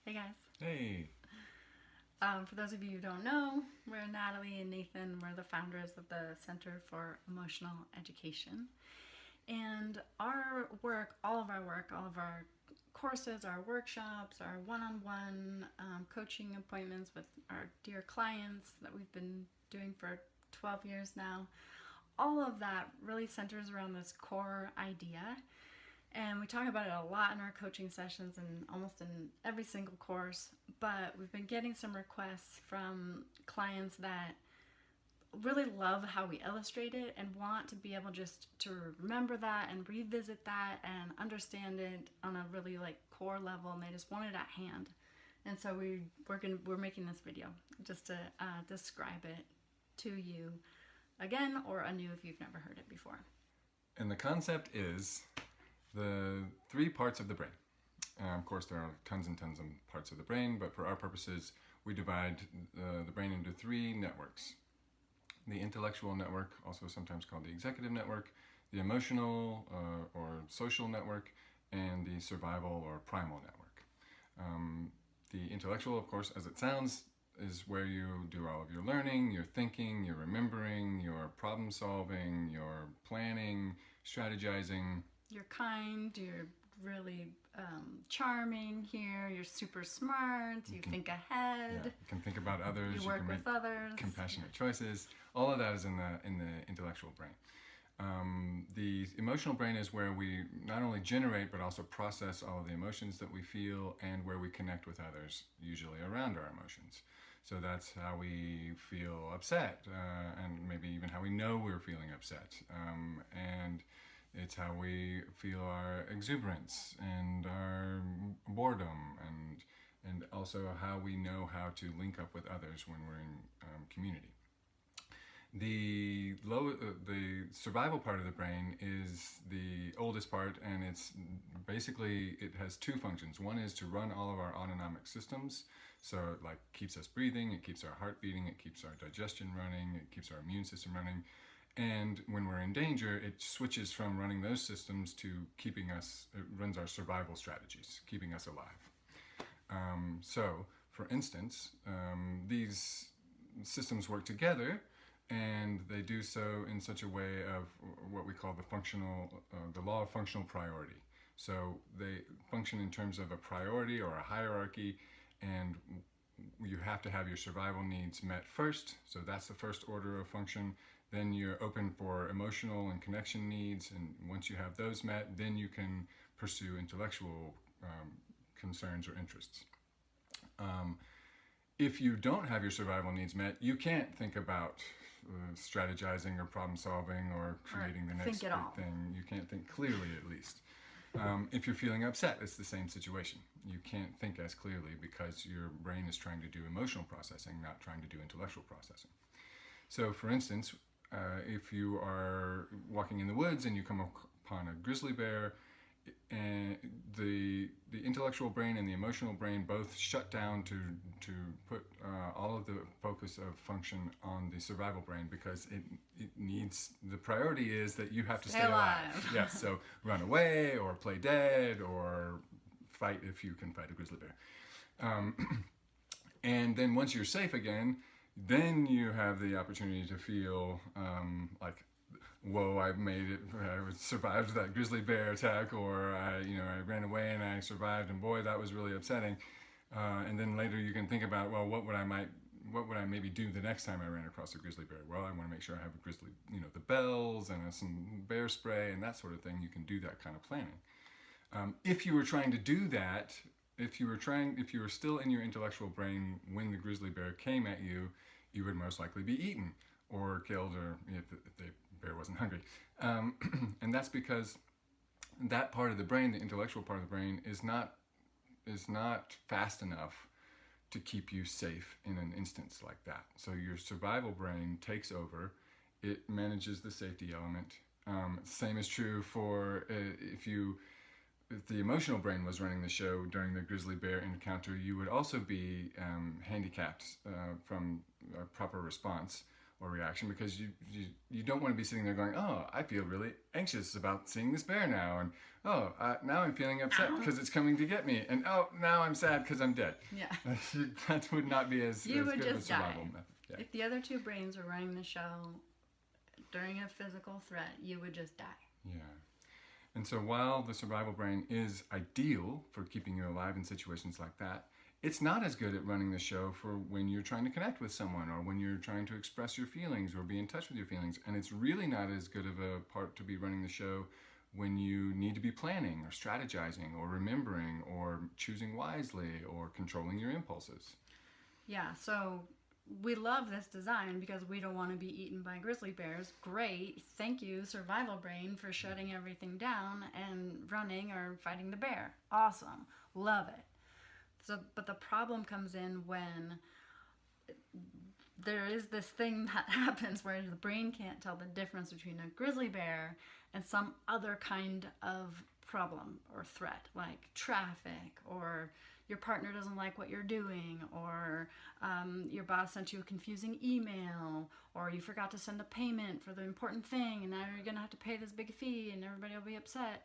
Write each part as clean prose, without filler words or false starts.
Hey guys. Hey. For those of you who don't know, we're Natalie and Nathan. We're the founders of the Center for Emotional Education. And our work, all of our courses, our workshops, our one-on-one coaching appointments with our dear clients that we've been doing for 12 years now, all of that really centers around this core idea. And we talk about it a lot in our coaching sessions and almost in every single course. But we've been getting some requests from clients that really love how we illustrate it and want to be able just to remember that and revisit that and understand it on a really core level, and they just want it at hand. And so we're making this video just to describe it to you again, or anew if you've never heard it before. And the concept is the three parts of the brain. Of course, there are tons and tons of parts of the brain, but for our purposes, we divide the brain into three networks. The intellectual network, also sometimes called the executive network, the emotional or social network, and the survival or primal network. The intellectual, of course, as it sounds, is where you do all of your learning, your thinking, your remembering, your problem solving, your planning, strategizing. You're kind, you're really charming here, you're super smart, you think ahead. Yeah, you can think about others, you work can with make others. compassionate choices. All of that is in the intellectual brain. The emotional brain is where we not only generate but also process all of the emotions that we feel, and where we connect with others, usually around our emotions. So that's how we feel upset, and maybe even how we know we're feeling upset. And it's how we feel our exuberance and our boredom, and also how we know how to link up with others when we're in community. The survival part of the brain is the oldest part, and it's basically, it has two functions. One is to run all of our autonomic systems, so it keeps us breathing, it keeps our heart beating, it keeps our digestion running, it keeps our immune system running. And when we're in danger, it switches from running those systems to keeping us, it runs our survival strategies, keeping us alive. So, for instance, these systems work together, and they do so in such a way of what we call the law of functional priority. So they function in terms of a priority or a hierarchy, and you have to have your survival needs met first. So that's the first order of function. Then you're open for emotional and connection needs, and once you have those met, then you can pursue intellectual concerns or interests. If you don't have your survival needs met, you can't think about strategizing or problem solving or creating the next big thing. You can't think clearly, at least. If you're feeling upset, it's the same situation. You can't think as clearly because your brain is trying to do emotional processing, not trying to do intellectual processing. So, for instance, if you are walking in the woods and you come upon a grizzly bear, and the intellectual brain and the emotional brain both shut down to put all of the focus of function on the survival brain, because it needs, the priority is that you have to stay alive. Yes, so run away or play dead or fight if you can fight a grizzly bear. And then once you're safe again, then you have the opportunity to feel whoa, I made it, I survived that grizzly bear attack, or I ran away and I survived, and boy, that was really upsetting. And then later you can think about, well, what would I maybe do the next time I ran across a grizzly bear? Well, I want to make sure I have a grizzly, the bells and some bear spray and that sort of thing. You can do that kind of planning. If you were trying to do that, if you were still in your intellectual brain when the grizzly bear came at you, you would most likely be eaten or killed, or if the bear wasn't hungry. And that's because that part of the brain, the intellectual part of the brain, is not fast enough to keep you safe in an instance like that. So your survival brain takes over. It manages the safety element. Same is true for if the emotional brain was running the show during the grizzly bear encounter, you would also be handicapped from a proper response. or reaction, because you don't want to be sitting there going, oh, I feel really anxious about seeing this bear now, and oh, now I'm feeling upset because it's coming to get me, and oh, now I'm sad because I'm dead. Yeah. That would not be as good of a survival method. Yeah. If the other two brains were running the show during a physical threat, you would just die. Yeah. And so while the survival brain is ideal for keeping you alive in situations like that, it's not as good at running the show for when you're trying to connect with someone, or when you're trying to express your feelings or be in touch with your feelings. And it's really not as good of a part to be running the show when you need to be planning or strategizing or remembering or choosing wisely or controlling your impulses. Yeah, so we love this design because we don't want to be eaten by grizzly bears. Great. Thank you, survival brain, for shutting everything down and running or fighting the bear. Awesome. Love it. So, but the problem comes in when there is this thing that happens where the brain can't tell the difference between a grizzly bear and some other kind of problem or threat, like traffic, or your partner doesn't like what you're doing, or your boss sent you a confusing email, or you forgot to send a payment for the important thing and now you're going to have to pay this big fee and everybody will be upset.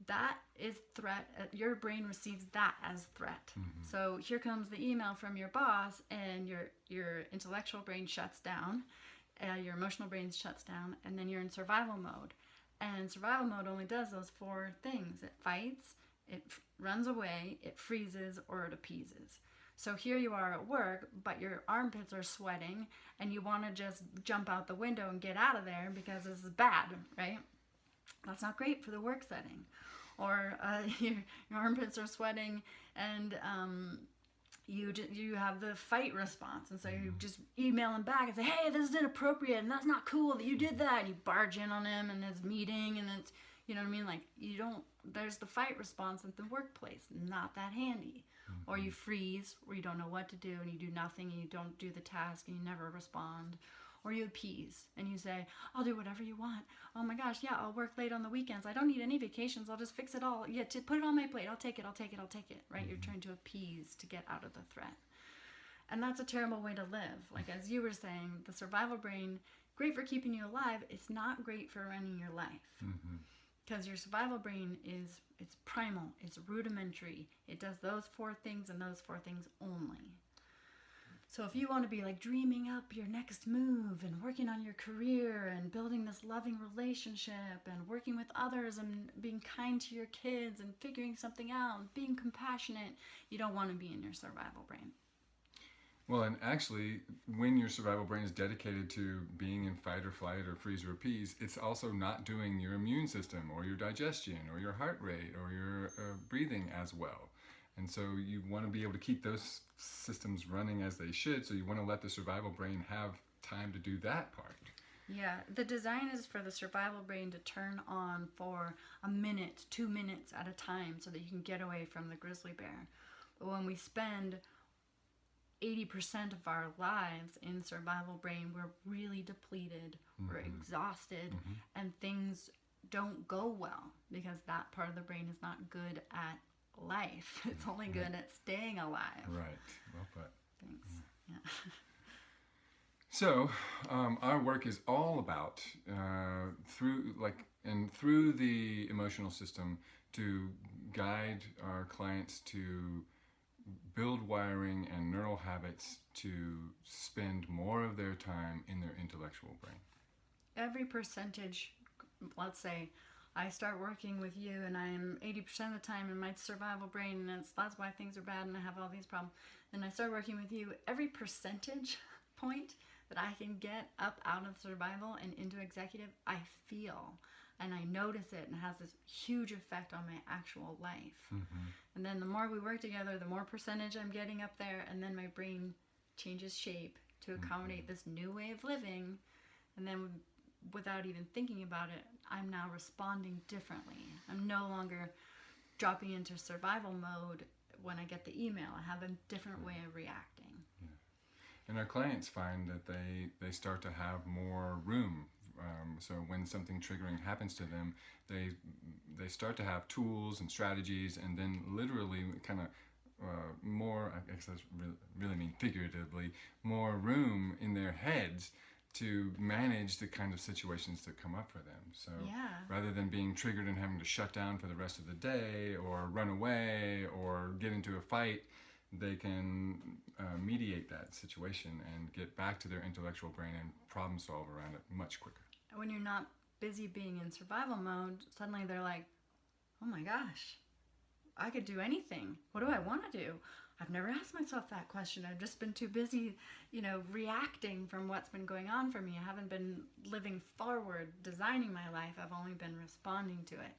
That is threat. Your brain receives that as threat. Mm-hmm. So here comes the email from your boss, and your intellectual brain shuts down, your emotional brain shuts down, and then you're in survival mode. And survival mode only does those 4 things. It fights, it runs away, it freezes, or it appeases. So here you are at work, but your armpits are sweating, and you want to just jump out the window and get out of there because this is bad, right? That's not great for the work setting. Or your armpits are sweating, and you have the fight response, and so you just email him back and say, hey, this is inappropriate, and that's not cool that you did that. And you barge in on him, and it's meeting, and it's, you know what I mean? Like, there's the fight response at the workplace, not that handy. Mm-hmm. Or you freeze, or you don't know what to do, and you do nothing, and you don't do the task, and you never respond. Or you appease, and you say, I'll do whatever you want. Oh my gosh, yeah, I'll work late on the weekends. I don't need any vacations. I'll just fix it all. Yeah, put it on my plate. I'll take it, right? Mm-hmm. You're trying to appease to get out of the threat. And that's a terrible way to live. Like, as you were saying, the survival brain, great for keeping you alive. It's not great for running your life. Because your survival brain it's primal, it's rudimentary. It does those 4 things and those 4 things only. So if you want to be like dreaming up your next move and working on your career and building this loving relationship and working with others and being kind to your kids and figuring something out and being compassionate, you don't want to be in your survival brain. Well, and actually, when your survival brain is dedicated to being in fight or flight or freeze or appease, it's also not doing your immune system or your digestion or your heart rate or your breathing as well. And so you want to be able to keep those systems running as they should, so you want to let the survival brain have time to do that part. Yeah, the design is for the survival brain to turn on for a minute, 2 minutes at a time so that you can get away from the grizzly bear. But when we spend 80% of our lives in survival brain, we're really depleted, we're exhausted, and things don't go well because that part of the brain is not good at life. It's only good at staying alive. Right. Well put. Thanks. Yeah. So, our work is all about through the emotional system to guide our clients to build wiring and neural habits to spend more of their time in their intellectual brain. Every percentage, let's say I start working with you and I'm 80% of the time in my survival brain, and that's why things are bad and I have all these problems. And I start working with you, every percentage point that I can get up out of survival and into executive, I feel and I notice it, and it has this huge effect on my actual life. And then the more we work together, the more percentage I'm getting up there, and then my brain changes shape to accommodate this new way of living. And then without even thinking about it, I'm now responding differently. I'm no longer dropping into survival mode when I get the email. I have a different way of reacting. Yeah. And our clients find that they start to have more room. So when something triggering happens to them, they start to have tools and strategies, and then literally kind of more, I guess that's really mean figuratively, more room in their heads to manage the kind of situations that come up for them. So rather than being triggered and having to shut down for the rest of the day or run away or get into a fight, they can mediate that situation and get back to their intellectual brain and problem solve around it much quicker. When you're not busy being in survival mode, suddenly they're like, oh my gosh, I could do anything. What do I want to do? I've never asked myself that question. I've just been too busy, reacting from what's been going on for me. I haven't been living forward, designing my life. I've only been responding to it.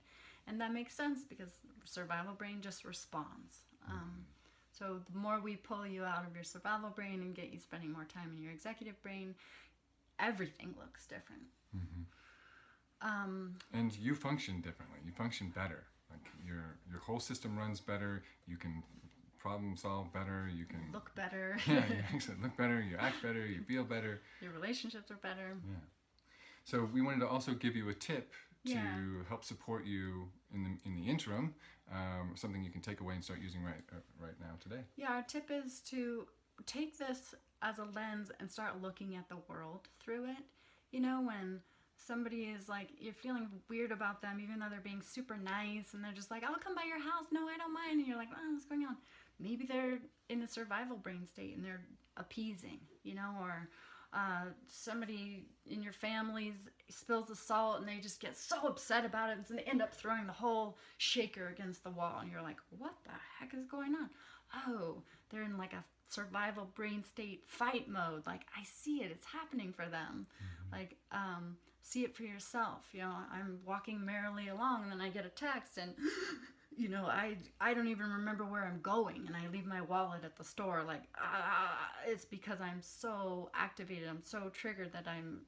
And that makes sense because survival brain just responds. So the more we pull you out of your survival brain and get you spending more time in your executive brain, everything looks different. And you function differently. You function better. Like your whole system runs better. You can problem solve better. You can look better. Yeah, you actually look better. You act better. You feel better. Your relationships are better. Yeah. So we wanted to also give you a tip to help support you in the interim. Something you can take away and start using right now today. Yeah, our tip is to take this as a lens and start looking at the world through it. When somebody is like, you're feeling weird about them, even though they're being super nice, and they're just like, I'll come by your house. No, I don't mind. And you're like, oh, what's going on? Maybe they're in a survival brain state and they're appeasing, or somebody in your family spills the salt and they just get so upset about it and they end up throwing the whole shaker against the wall. And you're like, what the heck is going on? Oh, they're in like a survival brain state fight mode. Like, I see it. It's happening for them. Like, see it for yourself. I'm walking merrily along and then I get a text and I don't even remember where I'm going, and I leave my wallet at the store. Like, it's because I'm so activated. I'm so triggered that I'm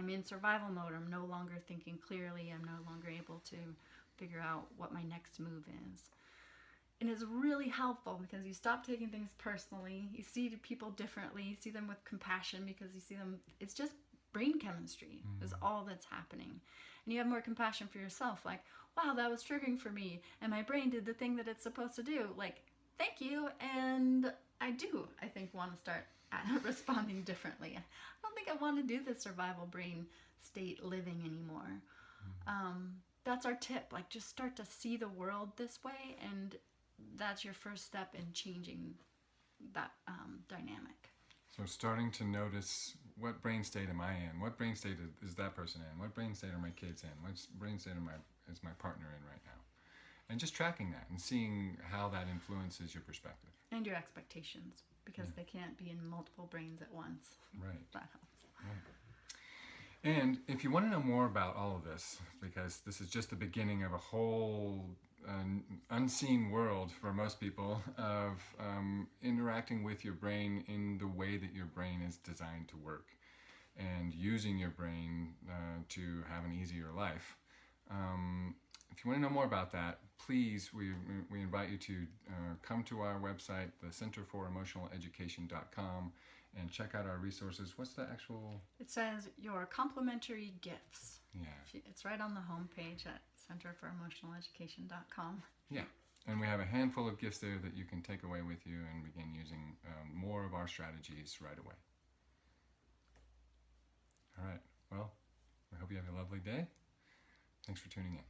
in survival mode. I'm no longer thinking clearly. I'm no longer able to figure out what my next move is. And it's really helpful because you stop taking things personally. You see people differently. You see them with compassion because you see them. It's just brain chemistry is all that's happening. And you have more compassion for yourself. Like, wow, that was triggering for me. And my brain did the thing that it's supposed to do. Like, thank you. And I think, want to start responding differently. I don't think I want to do the survival brain state living anymore. That's our tip. Like, just start to see the world this way. And that's your first step in changing that dynamic. So starting to notice, what brain state am I in? What brain state is that person in? What brain state are my kids in? What brain state is my partner in right now? And just tracking that and seeing how that influences your perspective. And your expectations, because they can't be in multiple brains at once. Right. That helps. Right. And if you want to know more about all of this, because this is just the beginning of a whole unseen world for most people of interacting with your brain in the way that your brain is designed to work and using your brain to have an easier life. If you want to know more about that, please, we invite you to come to our website, the centerforoemotionaleducation.com, and check out our resources. What's the actual? It says your complimentary gifts. Yeah. It's right on the homepage at centerforoemotionaleducation.com. Yeah. And we have a handful of gifts there that you can take away with you and begin using more of our strategies right away. All right. Well, I hope you have a lovely day. Thanks for tuning in.